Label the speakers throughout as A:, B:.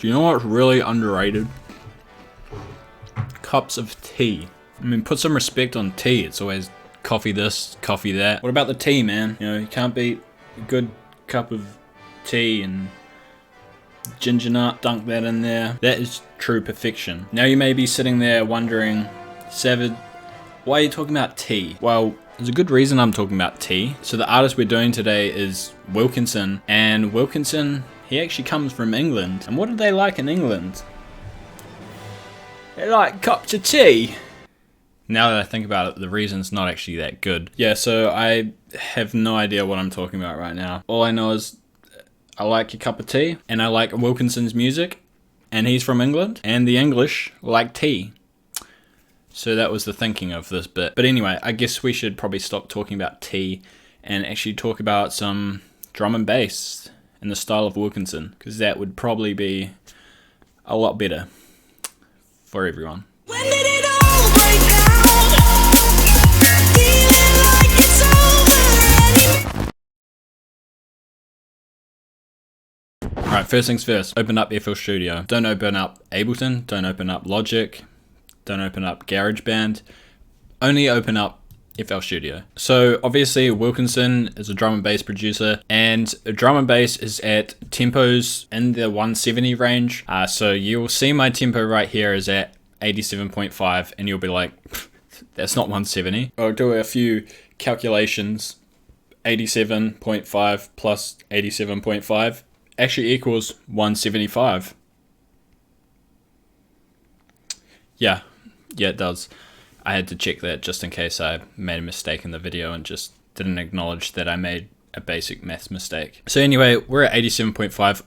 A: Do you know what's really underrated? Cups of tea. I mean, put some respect on tea. It's always coffee this, coffee that. What about the tea, man? You know, you can't beat a good cup of tea and ginger nut, dunk that in there. That is true perfection. Now you may be sitting there wondering, Savage, why are you talking about tea? Well, there's a good reason I'm talking about tea. So the artist we're doing today is Wilkinson, and Wilkinson, he actually comes from England. And what do they like in England? They like cups of tea. Now that I think about it, the reason's not actually that good. Yeah, so I have no idea what I'm talking about right now. All I know is I like a cup of tea, and I like Wilkinson's music, and he's from England, and the English like tea. So that was the thinking of this bit. But anyway, I guess we should probably stop talking about tea and actually talk about some drum and bass in the style of Wilkinson, because that would probably be a lot better for everyone.
B: When did it all break down? Feeling like it's over anymore.
A: Alright, first things first, open up FL Studio. Don't open up Ableton, don't open up Logic, don't open up GarageBand, only open up FL Studio. So obviously Wilkinson is a drum and bass producer, and drum and bass is at tempos in the 170 range. So you'll see my tempo right here is at 87.5, and you'll be like, that's not 170. I'll do a few calculations. 87.5 plus 87.5 actually equals 175. Yeah, it does. I had to check that just in case I made a mistake in the video and just didn't acknowledge that I made a basic maths mistake. So anyway, we're at 87.5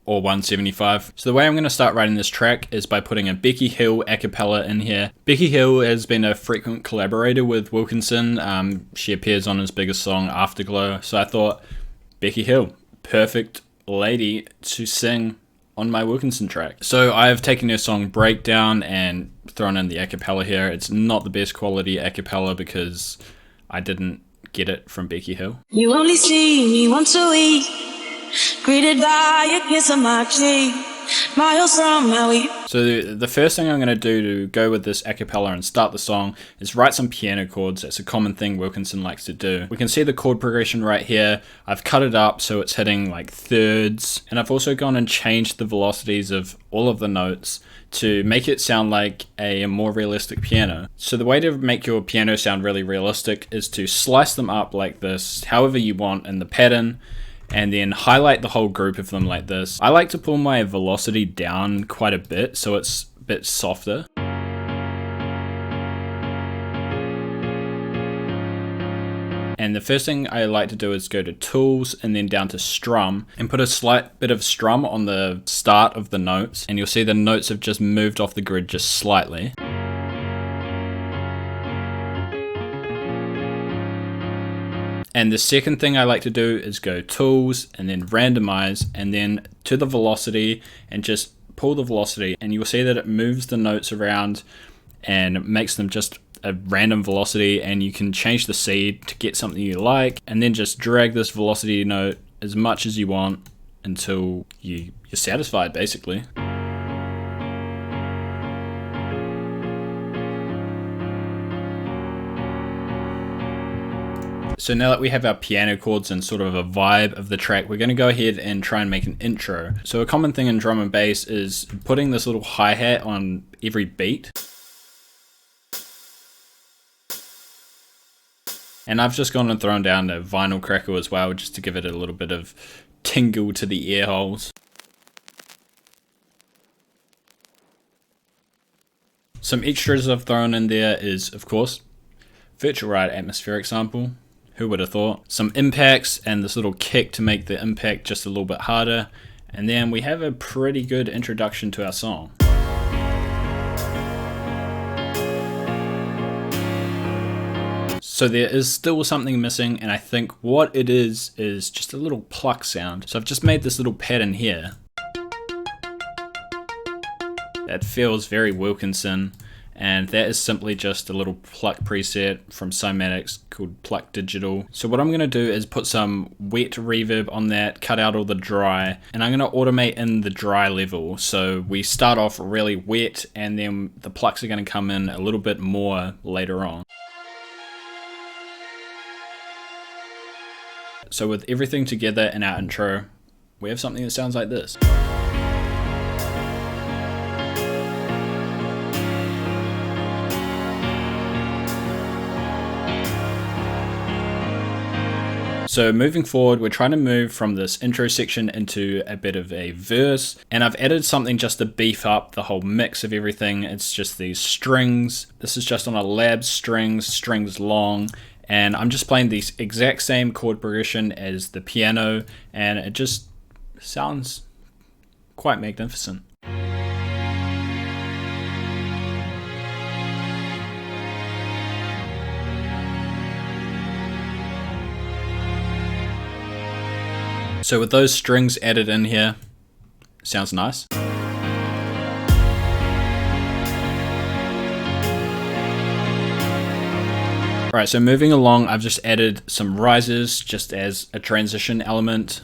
A: or 175. So the way I'm going to start writing this track is by putting a Becky Hill a cappella in here. Becky Hill has been a frequent collaborator with Wilkinson. She appears on his biggest song, Afterglow. So I thought, Becky Hill, perfect lady to sing on my Wilkinson track. So I've taken her song Breakdown and thrown in the a cappella here. It's not the best quality a cappella because I didn't get it from Becky Hill.
B: You only see me once a week, greeted by a kiss on my cheek, miles from how we.
A: So the first thing I'm going to do to go with this a cappella and start the song is write some piano chords. That's a common thing Wilkinson likes to do. We can see the chord progression right here. I've cut it up so it's hitting like thirds, and I've also gone and changed the velocities of all of the notes to make it sound like a more realistic piano. So the way to make your piano sound really realistic is to slice them up like this, however you want in the pattern, and then highlight the whole group of them like this. I like to pull my velocity down quite a bit so it's a bit softer. And the first thing I like to do is go to Tools and then down to Strum and put a slight bit of strum on the start of the notes, and you'll see the notes have just moved off the grid just slightly. And the second thing I like to do is go Tools and then Randomize and then to the velocity and just pull the velocity, and you'll see that it moves the notes around and makes them just a random velocity, and you can change the seed to get something you like, and then just drag this velocity note as much as you want until you're satisfied basically. So now that we have our piano chords and sort of a vibe of the track, we're going to go ahead and try and make an intro. So a common thing in drum and bass is putting this little hi-hat on every beat. And I've just gone and thrown down a vinyl crackle as well, just to give it a little bit of tingle to the ear holes. Some extras I've thrown in there is, of course, Virtual Ride atmospheric sample. Who would have thought? Some impacts and this little kick to make the impact just a little bit harder. And then we have a pretty good introduction to our song. So there is still something missing, and I think what it is just a little pluck sound. So I've just made this little pattern here that feels very Wilkinson, and that is simply just a little pluck preset from Cymatics called Pluck Digital. So what I'm going to do is put some wet reverb on that, cut out all the dry, and I'm going to automate in the dry level. So we start off really wet, and then the plucks are going to come in a little bit more later on. So with everything together in our intro, we have something that sounds like this. So moving forward, we're trying to move from this intro section into a bit of a verse, and I've added something just to beef up the whole mix of everything. It's just these strings. This is just on a lab strings long, and I'm just playing the exact same chord progression as the piano, and it just sounds quite magnificent. So with those strings added in here, sounds nice. Alright, so moving along, I've just added some rises just as a transition element.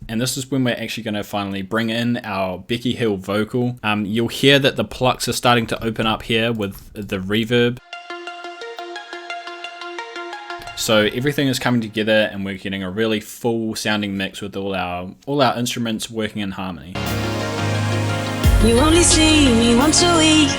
A: And this is when we're actually going to finally bring in our Becky Hill vocal. You'll hear that the plucks are starting to open up here with the reverb. So everything is coming together and we're getting a really full sounding mix with all our instruments working in harmony.
B: You only see me once a week,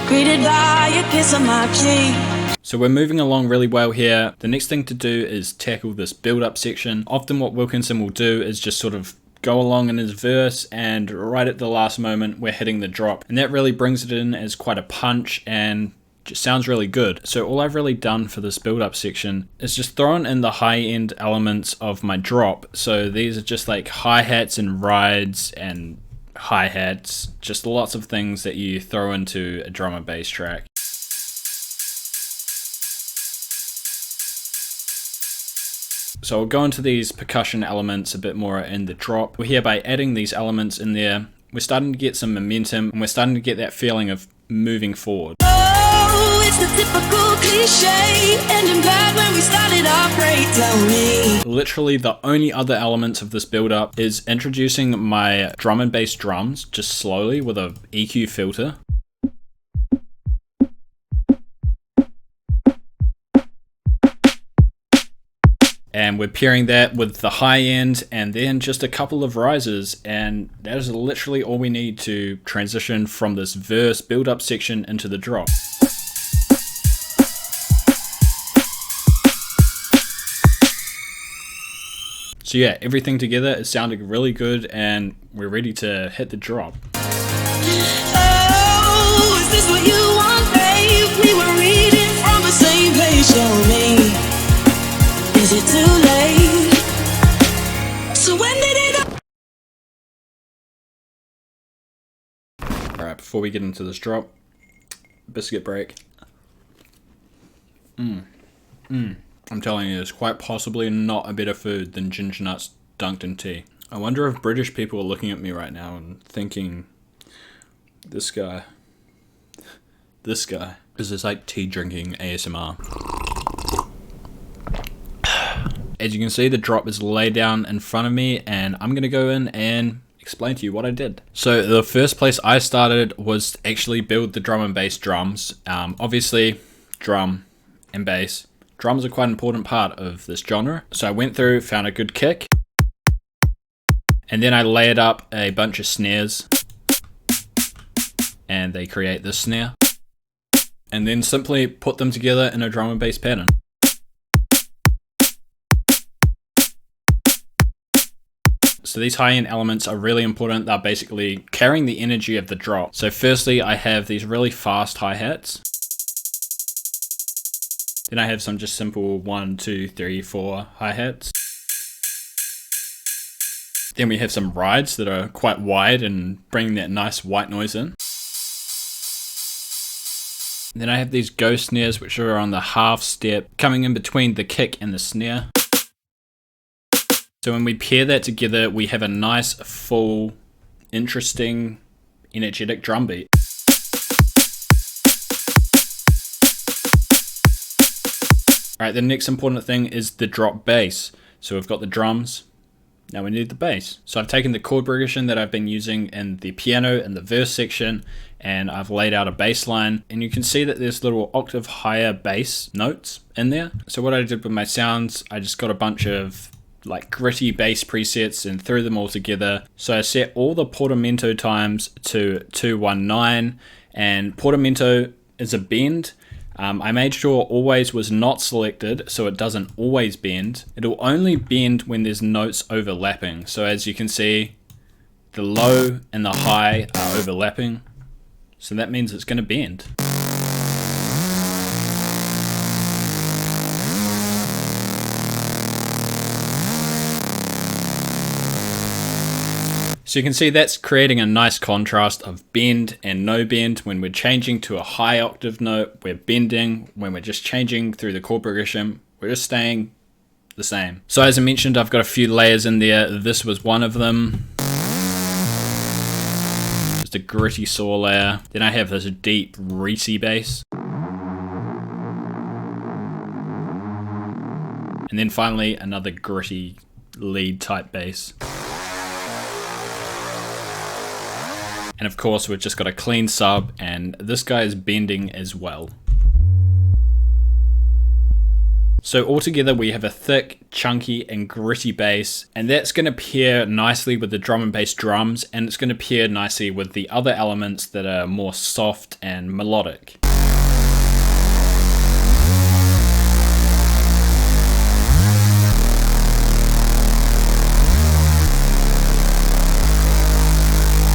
B: greeted by a kiss on my cheek.
A: So we're moving along really well here. The next thing to do is tackle this build-up section. Often what Wilkinson will do is just sort of go along in his verse, and right at the last moment we're hitting the drop. And that really brings it in as quite a punch and just sounds really good. So all I've really done for this build-up section is just thrown in the high-end elements of my drop. So these are just like hi-hats and rides and hi-hats, just lots of things that you throw into a drum and bass track. So I'll go into these percussion elements a bit more in the drop. We're here by adding these elements in there. We're starting to get some momentum, and we're starting to get that feeling of moving forward.
B: Oh, it's the typical cliche, ending bad when we started off great, tell me.
A: Literally the only other elements of this build up is introducing my drum and bass drums just slowly with a EQ filter. And we're pairing that with the high end and then just a couple of rises, and that is literally all we need to transition from this verse build up section into the drop. So yeah, everything together is sounding really good and we're ready to hit the drop.
B: Oh, is this what you want, babe? We were reading from the same page, show me. Is it too late? So when did it go?
A: Alright, before we get into this drop, biscuit break. I'm telling you, it's quite possibly not a better food than ginger nuts dunked in tea. I wonder if British people are looking at me right now and thinking, this guy is this like tea drinking ASMR. As you can see, the drop is laid down in front of me, and I'm going to go in and explain to you what I did. So the first place I started was to actually build the drum and bass drums. Obviously, drum and bass. Drums are quite an important part of this genre. So I went through, found a good kick, and then I layered up a bunch of snares, and they create this snare, and then simply put them together in a drum and bass pattern. So these high-end elements are really important. They're basically carrying the energy of the drop. So firstly, I have these really fast hi-hats. Then I have some just simple 1, 2, 3, 4 hi-hats. Then we have some rides that are quite wide and bringing that nice white noise in. Then I have these ghost snares, which are on the half step, coming in between the kick and the snare. So when we pair that together, we have a nice, full, interesting energetic drum beat. Alright, the next important thing is the drop bass. So we've got the drums, now we need the bass. So I've taken the chord progression that I've been using in the piano and the verse section, and I've laid out a bass line, and you can see that there's little octave higher bass notes in there. So what I did with my sounds, I just got a bunch of like gritty bass presets and threw them all together. So I set all the portamento times to 219, and portamento is a bend. I made sure always was not selected so it doesn't always bend. It'll only bend when there's notes overlapping. So as you can see, the low and the high are overlapping. So that means it's going to bend. So you can see that's creating a nice contrast of bend and no bend. When we're changing to a high octave note, we're bending. When we're just changing through the chord progression, we're just staying the same. So as I mentioned, I've got a few layers in there. This was one of them. Just a gritty saw layer. Then I have this deep, greasy bass. And then finally, another gritty lead type bass. And of course, we've just got a clean sub, and this guy is bending as well. So altogether, we have a thick, chunky, and gritty bass, and that's going to pair nicely with the drum and bass drums, and it's going to pair nicely with the other elements that are more soft and melodic.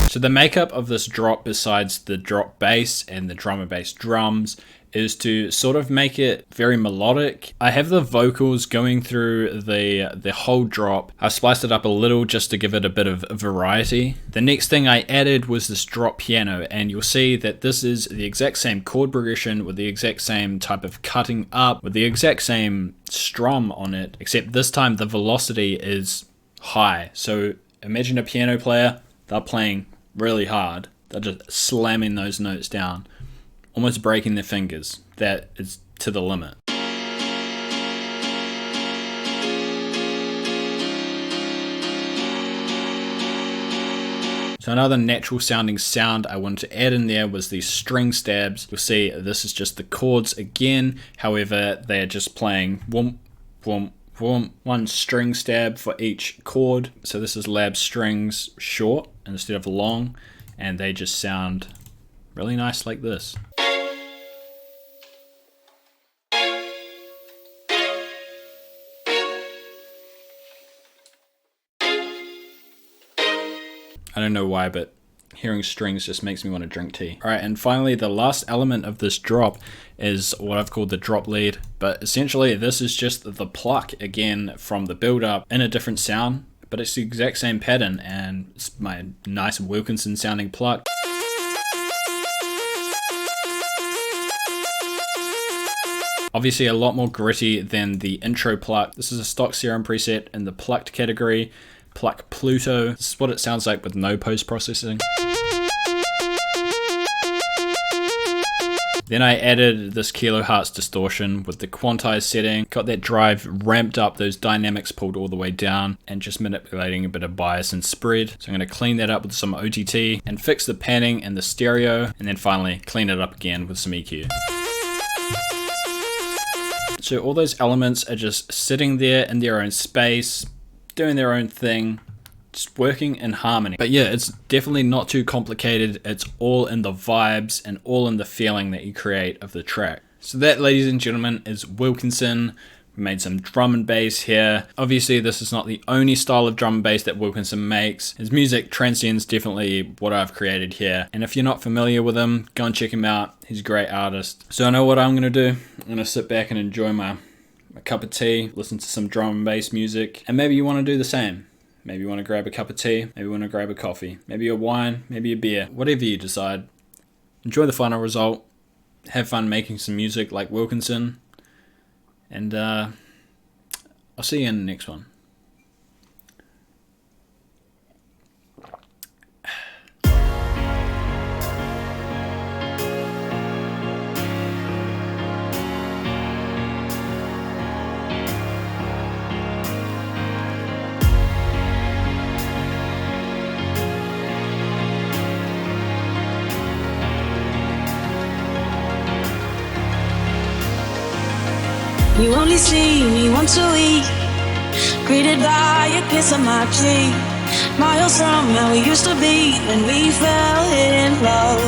A: So the makeup of this drop, besides the drop bass and the drum and bass drums, is to sort of make it very melodic. I have the vocals going through the whole drop. I spliced it up a little just to give it a bit of variety. The next thing I added was this drop piano, and you'll see that this is the exact same chord progression with the exact same type of cutting up, with the exact same strum on it, except this time the velocity is high. So imagine a piano player, they're playing really hard. They're just slamming those notes down, almost breaking their fingers. That is to the limit. So another natural sounding sound I wanted to add in there was these string stabs. You'll see this is just the chords again. However, they are just playing whoomp, whoomp, whoomp, one string stab for each chord. So this is lab strings short instead of long, and they just sound really nice like this. I don't know why, but hearing strings just makes me want to drink tea. Alright, and finally the last element of this drop is what I've called the drop lead, but essentially this is just the pluck again from the build up in a different sound. But it's the exact same pattern, and it's my nice Wilkinson sounding pluck. Obviously a lot more gritty than the intro pluck. This is a stock serum preset in the plucked category, Pluck Pluto. This is what it sounds like with no post-processing. Then I added this kilohertz distortion with the quantized setting, got that drive ramped up, those dynamics pulled all the way down, and just manipulating a bit of bias and spread. So I'm going to clean that up with some OTT and fix the panning and the stereo, and then finally clean it up again with some EQ. So all those elements are just sitting there in their own space, doing their own thing, just working in harmony. But yeah, it's definitely not too complicated. It's all in the vibes and all in the feeling that you create of the track. So that, ladies and gentlemen, is Wilkinson. We made some drum and bass here. Obviously, this is not the only style of drum and bass that Wilkinson makes. His music transcends definitely what I've created here. And if you're not familiar with him, go and check him out. He's a great artist. So I know what I'm gonna do. I'm gonna sit back and enjoy my cup of tea, listen to some drum and bass music, and maybe you want to do the same. Maybe you want to grab a cup of tea, maybe you want to grab a coffee, maybe a wine, maybe a beer, whatever you decide. Enjoy the final result, have fun making some music like Wilkinson, and I'll see you in the next one.
B: You only see me once a week, greeted by a kiss on my cheek. Miles from how we used to be when we fell in love.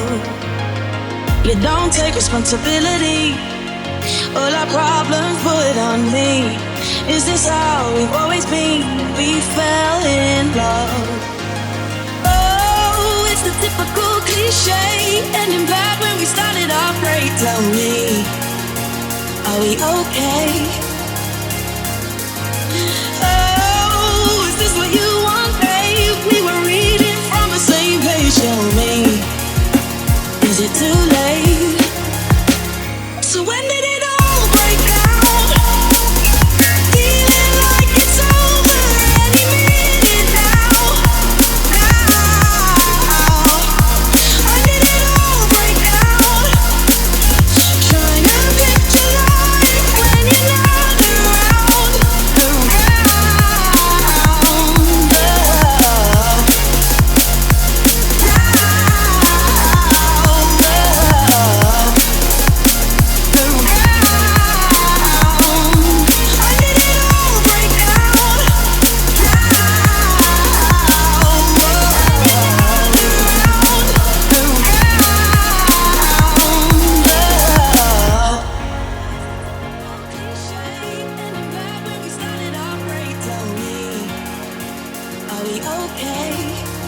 B: You don't take responsibility, all our problems put on me. Is this how we've always been? We fell in love. Oh, it's the typical cliche, ending bad when we started off great. Tell me, are we okay? Oh, is this what you want, babe? We were reading from the same page. Tell me, is it too late? So when did it all break down? Feeling like it's over any minute now. When did it all break down? Trying to picture life when you're not around. Are we okay?